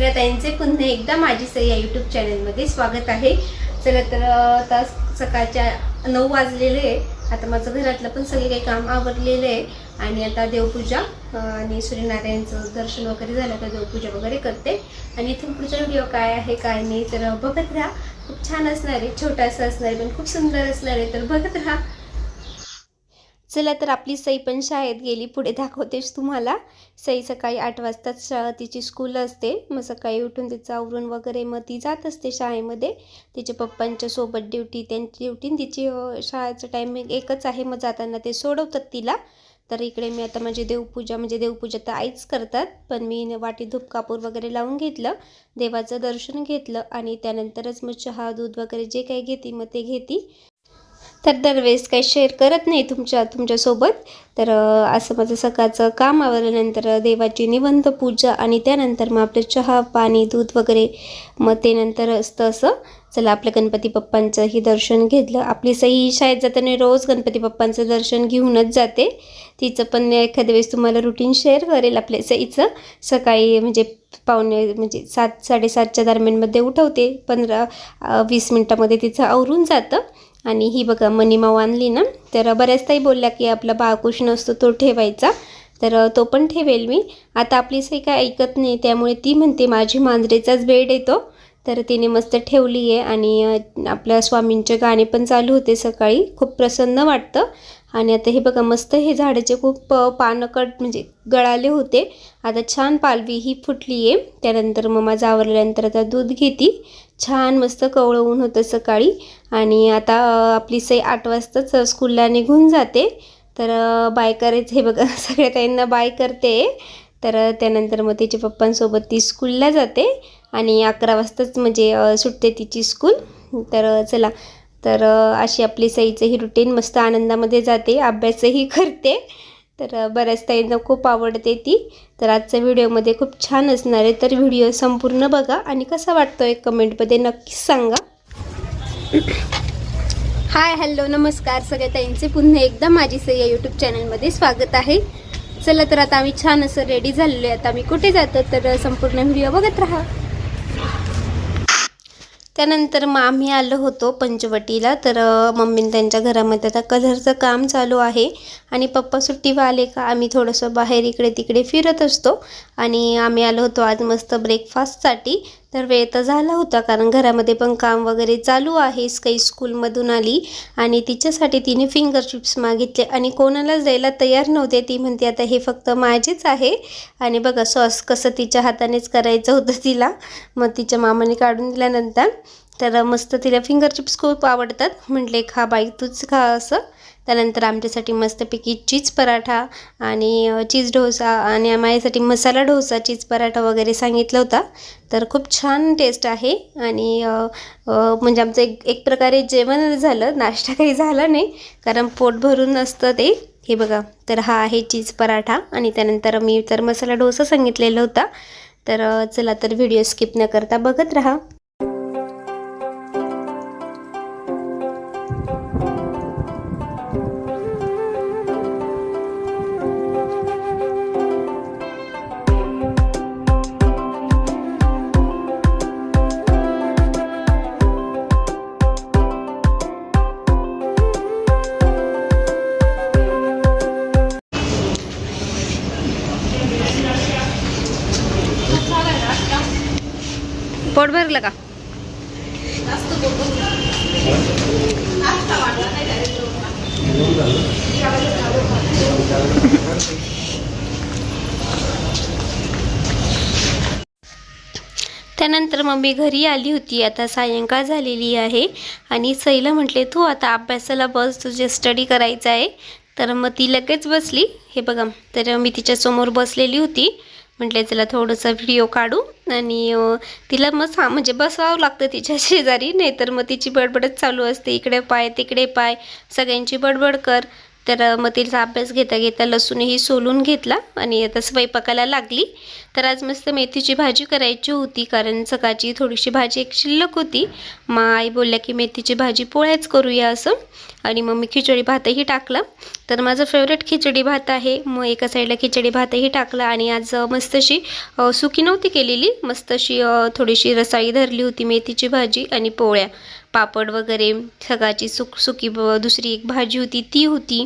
सगळ्या ताईंचे पुन्हा एकदा माझी सई या यूट्यूब चॅनलमध्ये स्वागत आहे। चला तर आता सकाळच्या 9 वाजलेले आहे। आता माझं घरातलं पण सगळे काही काम आवरलेले आहे आणि आता देवपूजा आणि सूर्यनारायणचं दर्शन वगैरे झालं तर देवपूजा वगैरे करते आणि इथून पुढचा व्हिडिओ काय आहे काय नाही तर बघत राहा। खूप छान असणार आहे, छोटासा असणार आहे पण खूप सुंदर असणार आहे, तर बघत राहा। चला तर आपली सई पण शाळेत गेली, पुढे दाखवतेच तुम्हाला। सई सकाळी 8 वाजताच तिची स्कूल असते, मग सकाळी उठून तिचं आवरून वगैरे मग ती जात असते शाळेमध्ये। तिच्या पप्पांच्या सोबत ड्युटी, त्यांची ड्युटी तिची शाळेचं टायमिंग एकच आहे, मग जाताना ते सोडवतात तिला। तर इकडे मी आता माझी देवपूजा तर आईच करतात, पण मी वाटी धूप कापूर वगैरे लावून घेतलं, देवाचं दर्शन घेतलं आणि त्यानंतरच मग चहा दूध वगैरे जे काही घेते मग ते घेते। तर दरवेळेस काही शेअर करत नाही तुमच्यासोबत। तर असं माझं सकाळचं काम आवरल्यानंतर देवाची निवंत पूजा आणि त्यानंतर मग आपलं चहा पाणी दूध वगैरे मग ते नंतर असतं असं। चला आपल्या गणपती बाप्पांचंही दर्शन घेतलं। आपली सई शाळेत जाताना रोज गणपती बाप्पांचं दर्शन घेऊनच जाते। तिचं पण एखाद्या वेळेस तुम्हाला रुटीन शेअर करेल आपल्या सईचं। सकाळी म्हणजे पावणे 7 साडेसातच्या दरम्यानमध्ये उठवते, 15-20 मिनटामध्ये तिचं आवरून जातं। आणि ही बघा मनीमाऊ आणली ना, तर बऱ्याच ताई बोलल्या की आपला बाळकृष्ण असतो तो ठेवायचा, तर तो पण ठेवेल मी। आता आपली सई काय ऐकत नाही, त्यामुळे ती म्हणते माझी मांजरेचाच बेड येतो, तर तिने मस्त ठेवली आहे। आणि आपल्या स्वामींचे गाणे पण चालू होते सकाळी, खूप प्रसन्न वाटतं। आणि आता हे बघा मस्त हे झाडाचे खूप पानं गळाले होते, आता छान पालवी ही फुटली आहे। त्यानंतर मग माझं आवरल्यानंतर आता दूध घेते, छान मस्त कवळं ऊन होतं सकाळी। आणि आता आपली सई 8 वाजताच स्कूलला निघून जाते, तर बाय करायचं हे बघा सगळ्या ताईंना बाय करते। तर त्यानंतर मग तिच्या पप्पांसोबत ती स्कूलला जाते आणि 11 वाजताच सुटते तिची स्कूल। तर चला तर अशी आपली सईचं ही रुटीन मस्त आनंदामध्ये जाते, अभ्यासही करते। तर बऱ्याच ताईंना खूप आवडते ती। तर आजच्या व्हिडिओमध्ये खूप छान असणार आहे, तर व्हिडिओ संपूर्ण बघा आणि कसा वाटतो एक कमेंटमध्ये नक्कीच सांगा। हाय हॅलो नमस्कार सगळ्या ताईंचे पुन्हा एकदा माझी सई या यूट्यूब चॅनलमध्ये स्वागत आहे। चला तर आता आम्ही छान असं रेडी झालेलो आहे, आता आम्ही कुठे जातो तर संपूर्ण व्हिडिओ बघत राहा। त्यानंतर मग आम्ही आलो होतो पंचवटीला, तर मम्मीने त्यांच्या घरामध्ये आता कलरचं काम चालू आहे आणि पप्पा सुट्टीवर आले का आम्ही थोडंसं बाहेर इकडे तिकडे फिरत असतो। आणि आम्ही आलो होतो आज मस्त ब्रेकफास्टसाठी। तर वेळ तर झाला होता कारण घरामध्ये पण काम वगैरे चालू आहे। काही स्कूलमधून आली आणि तिच्यासाठी तिने फिंगर चिप्स मागितले आणि कोणालाच द्यायला तयार नव्हते, ती म्हणते आता हे फक्त माझेच आहे। आणि बघा सॉस कसं तिच्या हातानेच करायचं होतं तिला, मग तिच्या मामाने काढून दिल्यानंतर तर मस्त तिला फिंगर चिप्स खूप आवडतात, म्हटले खा बाई तूच खा असं। त्यानंतर आमच्यासाठी मस्तपैकी चीज पराठा आणि चीज डोसा आणि माझ्यासाठी मसाला डोसा चीज पराठा वगैरे सांगितलं होता, तर खूप छान टेस्ट आहे। आणि आमचं एक प्रकारे जेवण झालं, नाश्ता काही झाला नाही कारण पोट भरून असतं ते। हे बघा तर हा आहे चीज पराठा आणि त्यानंतर मी तर मसाला डोसा सांगितलेला होता। तर चला तर व्हिडिओ स्किप न करता बघत राहा। पोट भरलं का? त्यानंतर मग मी घरी आली होती, आता सायंकाळ झालेली आहे आणि सईला म्हटले तू आता अभ्यासाला बस, तुझे स्टडी करायचं आहे। तर मग ती लगेच बसली, हे बघा तर मी तिच्यासमोर बसलेली होती, म्हटले चला थोडंसं व्हिडिओ काढू। आणि तिला मग बसवावं लागतं तिच्या शेजारी, नाहीतर मग तिची बडबडच चालू असते, इकडे पाय तिकडे पाय, सगळ्यांची बडबड कर। तर मग तिचा अभ्यास घेता घेता लसूणही सोलून घेतला आणि आता स्वयंपाकाला लागली. तर आज मस्त मेथीची भाजी करायची होती, कारण सकाळची थोडीशी भाजी एक शिल्लक होती. मग आई बोलल्या की मेथीची भाजी पोळ्याच करूया असं, आणि मग मी खिचडी भातही टाकला. तर माझं फेवरेट खिचडी भात आहे, मग एका साईडला खिचडी भातही टाकला. आणि आज मस्त अशी सुकी नव्हती केलेली, मस्त अशी थोडीशी रसाळी धरली होती मेथीची भाजी आणि पोळ्या, पापड वगैरे, सकाळची सुकी दुसरी एक भाजी होती ती होती.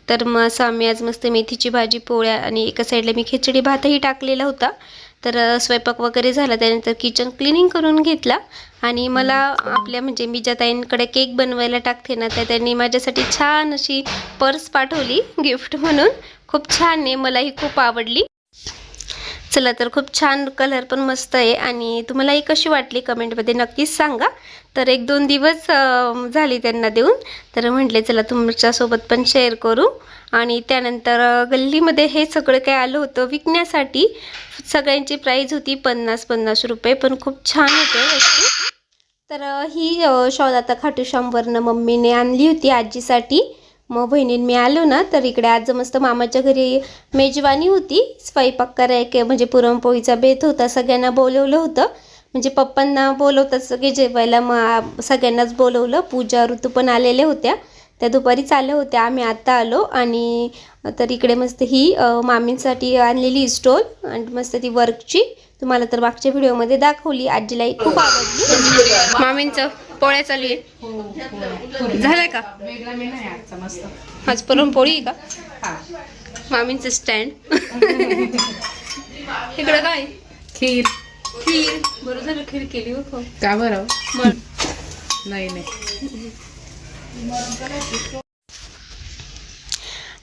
तर मग असं आम्ही आज मस्त मेथीची भाजी, पोळ्या आणि एका साईडला मी खिचडी भातही टाकलेला होता. तर स्वयंपाक वगैरे झाला, त्यानंतर किचन क्लिनिंग करून घेतला. आणि मला आपल्या म्हणजे मी ज्या ताईंकडे केक बनवायला टाकते ना, त्या त्यांनी माझ्यासाठी छान अशी पर्स पाठवली गिफ्ट म्हणून. खूप छान आहे, मलाही खूप आवडली. चला तर खूप छान, कलर पण मस्त आहे. आणि तुम्हालाही कशी वाटली कमेंटमध्ये नक्कीच सांगा. तर 1-2 दिवस झाली त्यांना देऊन, तर म्हटले चला तुमच्यासोबत पण शेअर करू. आणि त्यानंतर गल्लीमध्ये हे सगळं काय आलं होतं विकण्यासाठी. सगळ्यांची प्राईज होती 50-50 रुपये, पण खूप छान होते वस्तू. तर ही शॉल आता खाटूश्यामवरनं मम्मीने आणली होती आजीसाठी. मग बहिणीने मी आलो ना, तर इकडे आज मस्त मामाच्या घरी मेजवानी होती, स्वयंपाक करायला म्हणजे पुरणपोळीचा बेत होता. सगळ्यांना बोलवलं होतं, म्हणजे पप्पांना बोलवतात सगळे जेवायला, मग सगळ्यांनाच बोलवलं. पूजा, ऋतू पण आलेल्या होत्या, त्या दुपारीच आल्या होत्या, आम्ही आता आलो. आणि तर इकडे मस्त ही मामींसाठी आणलेली स्टोल आणि मस्त ती वर्कची, तुम्हाला तर मागच्या व्हिडिओमध्ये दाखवली. आजीलाही खूप आवडली. मामींचं पोळ्या चालू आहे, झालंय का आज पुरणपोळी का? मामींचं स्टँड. इकडं काय खीर बरं झालं, खीर केली हो का बरं? नाही.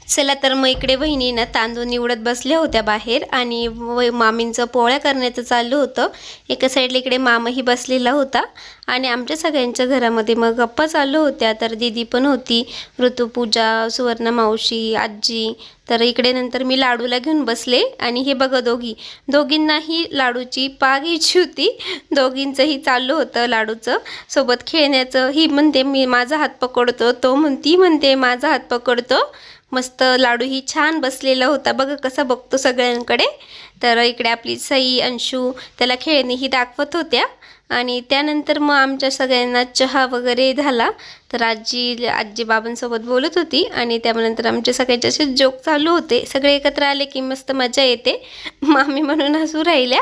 चला तर मग इकडे बहिणीनं तांदूळ निवडत बसल्या होत्या बाहेर, आणि मामींचं पोळ्या करण्याचं चालू होतं. एका साईडला इकडे मामाही बसलेला होता, आणि आमच्या सगळ्यांच्या घरामध्ये मग गप्पा चालू होत्या. तर दीदी पण होती, ऋतुपूजा, सुवर्णा मावशी, आजी. तर इकडे नंतर मी लाडूला घेऊन बसले, आणि हे बघा दोघींनाही लाडूची पाग घ्यायची होती. दोघींचंही चालू होतं लाडूचं सोबत खेळण्याचं. ही म्हणते मी माझा हात पकडतो, ती म्हणते माझा हात पकडतो. मस्त लाडू ही छान बसलेला होता, बघा कसा बघतो सगळ्यांकडे. तर इकडे आपली सई, अंशू त्याला खेळणीही दाखवत होत्या. आणि त्यानंतर मग आमच्या सगळ्यांना चहा वगैरे झाला. तर आजी बाबांसोबत बोलत होती, आणि त्यानंतर आमचे सगळ्यांचे असे जोक चालू होते. सगळे एकत्र आले की मस्त मजा येते. मामी म्हणून हसू राहिल्या.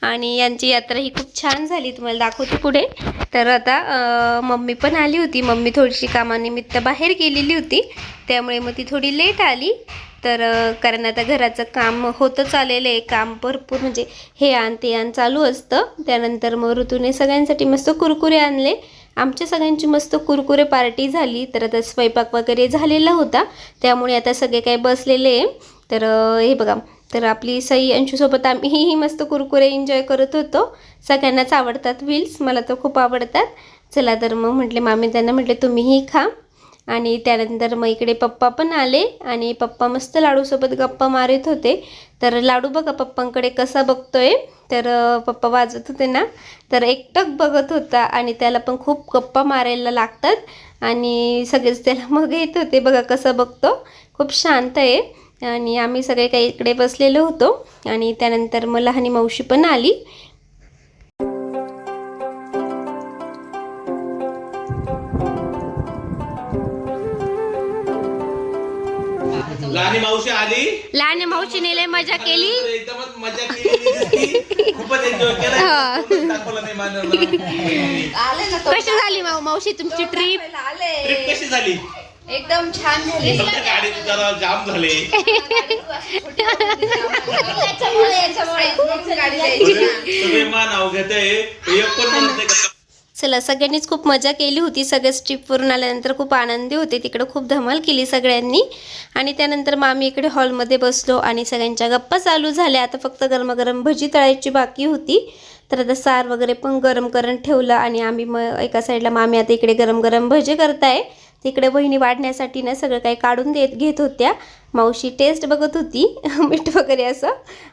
आणि यांची यात्रा ही खूप छान झाली, तुम्हाला दाखवते पुढे. तर आता मम्मी पण आली होती. मम्मी थोडीशी कामानिमित्त बाहेर गेलेली होती, त्यामुळे मग ती थोडी लेट आली. तर कारण आता घराचं काम होतच आलेलं आहे, काम भरपूर म्हणजे हे आण ते आण चालू असतं. त्यानंतर मग ऋतूने सगळ्यांसाठी मस्त कुरकुरे आणले. आमच्या सगळ्यांची मस्त कुरकुरे पार्टी झाली. तर आता स्वयंपाक वगैरे झालेला होता, त्यामुळे आता सगळे काही बसलेले आहे. तर हे बघा, तर आपली सई अंशूसोबत आम्हीही मस्त कुरकुरे एन्जॉय करत होतो. सगळ्यांनाच आवडतात व्हील्स, मला तर खूप आवडतात. चला तर मग म्हटले मामी त्यांना म्हटले तुम्हीही खा. आणि त्यानंतर मग इकडे पप्पा पण आले, आणि पप्पा मस्त लाडूसोबत गप्पा मारत होते. तर लाडू बघा पप्पांकडे कसा बघतोय. तर पप्पा वाजत होते ना, तर एकटक बघत होता, आणि त्याला पण खूप गप्पा मारायला लागतात. आणि सगळेच त्याला मग येत होते, बघा कसं बघतो, खूप शांत आहे. आणि आम्ही सगळे काही इकडे बसलेलो होतो. आणि त्यानंतर मग लहानी मावशी पण आली. लहान मावशीने लय मजा केली. एकदमच मजा केली, खूपच एन्जॉय केला. कशी झाली मावशी तुमची ट्रिप? ट्रिप कशी झाली? एकदम छान झाली. गाडी जरा जाम झाले. सगळे मान नाव घेते, एक पण म्हणत नाही. चला सगळ्यांनीच खूप मजा केली होती. सगळेच ट्रिपवरून आल्यानंतर खूप आनंदी होते. तिकडे खूप धमाल केली सगळ्यांनी. आणि त्यानंतर मग आम्ही इकडे हॉलमध्ये बसलो, आणि सगळ्यांच्या गप्पा चालू झाल्या. आता फक्त गरमागरम भजी तळायची बाकी होती. तर आता सार वगैरे पण गरम करून ठेवलं, आणि आम्ही मग एका साईडला मामी आता इकडे गरम गरम भजे करताय. तिकडे बहिणी वाढण्यासाठी ना सगळं काही काढून घेत होत्या. मावशी टेस्ट बघत होती मीठ वगैरे असं.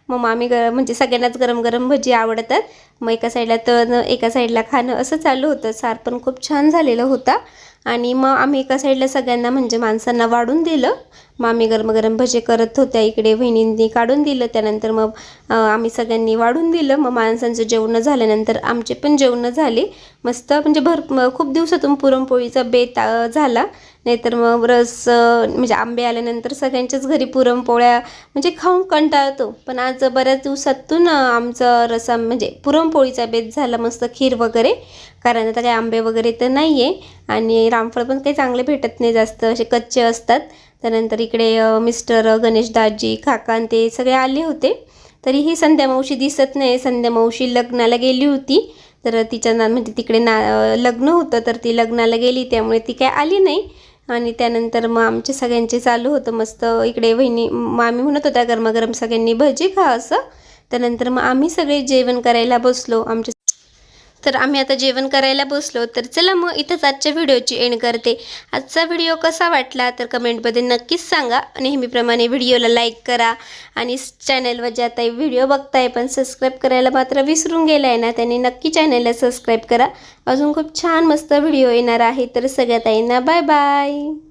मग मामी म्हणजे सगळ्यांनाच गरम गरम भजी आवडतात. मग एका साईडला तळणं एका साईडला खाणं असं चालू होतं. सार पण खूप छान झालेलं होता. आणि मग आम्ही एका साईडला सगळ्यांना म्हणजे माणसांना वाढून दिलं. मामी गरम गरम भजे करत होत्या, इकडे वहिनींनी काढून दिलं. त्यानंतर मग आम्ही सगळ्यांनी वाढून दिलं. मग माणसांचं जेवण झाल्यानंतर आमचे पण जेवणं झाले. मस्त म्हणजे खूप दिवसातून पुरणपोळीचा बेत झाला. नाहीतर मग रस म्हणजे आंबे आल्यानंतर सगळ्यांच्याच घरी पुरणपोळ्या म्हणजे खाऊन कंटाळतो. पण आज बऱ्याच दिवसातून आमचं रसा म्हणजे पुरणपोळीचा बेत झाला. मस्त खीर वगैरे, कारण आता काही आंबे वगैरे तर नाही आहे आणि रामफळ पण काही चांगले भेटत नाही, जास्त असे कच्चे असतात. त्यानंतर इकडे मिस्टर, गणेश दाजी, काका आणि ते सगळे आले होते. तरीही संध्या मावशी दिसत नाही. संध्या मावशी लग्नाला गेली होती, तर तिच्या म्हणजे तिकडे लग्न होतं, तर ती लग्नाला गेली त्यामुळे ती काय आली नाही. आणि त्यानंतर मग आमचे सगळ्यांचे चालू होतं मस्त. इकडे वहिनी मामी म्हणत होत्या गरमागरम सगळ्यांनी भजी खा असं. त्यानंतर मग आम्ही सगळे जेवण करायला बसलो. तर आम्ही आता जेवण करायला बसलो. तर चला मग इथंच आजच्या व्हिडिओची एंड करते. आजचा व्हिडिओ कसा वाटला तर कमेंटमध्ये नक्कीच सांगा. नेहमीप्रमाणे व्हिडिओला लाईक करा आणि चॅनलवर जे आता व्हिडिओ बघताय पण सबस्क्राईब करायला मात्र विसरून गेलाय ना, त्यांनी नक्की चॅनलला सबस्क्राईब करा. अजून खूप छान मस्त व्हिडिओ येणार आहे. तर सगळ्या ताईंना बाय बाय.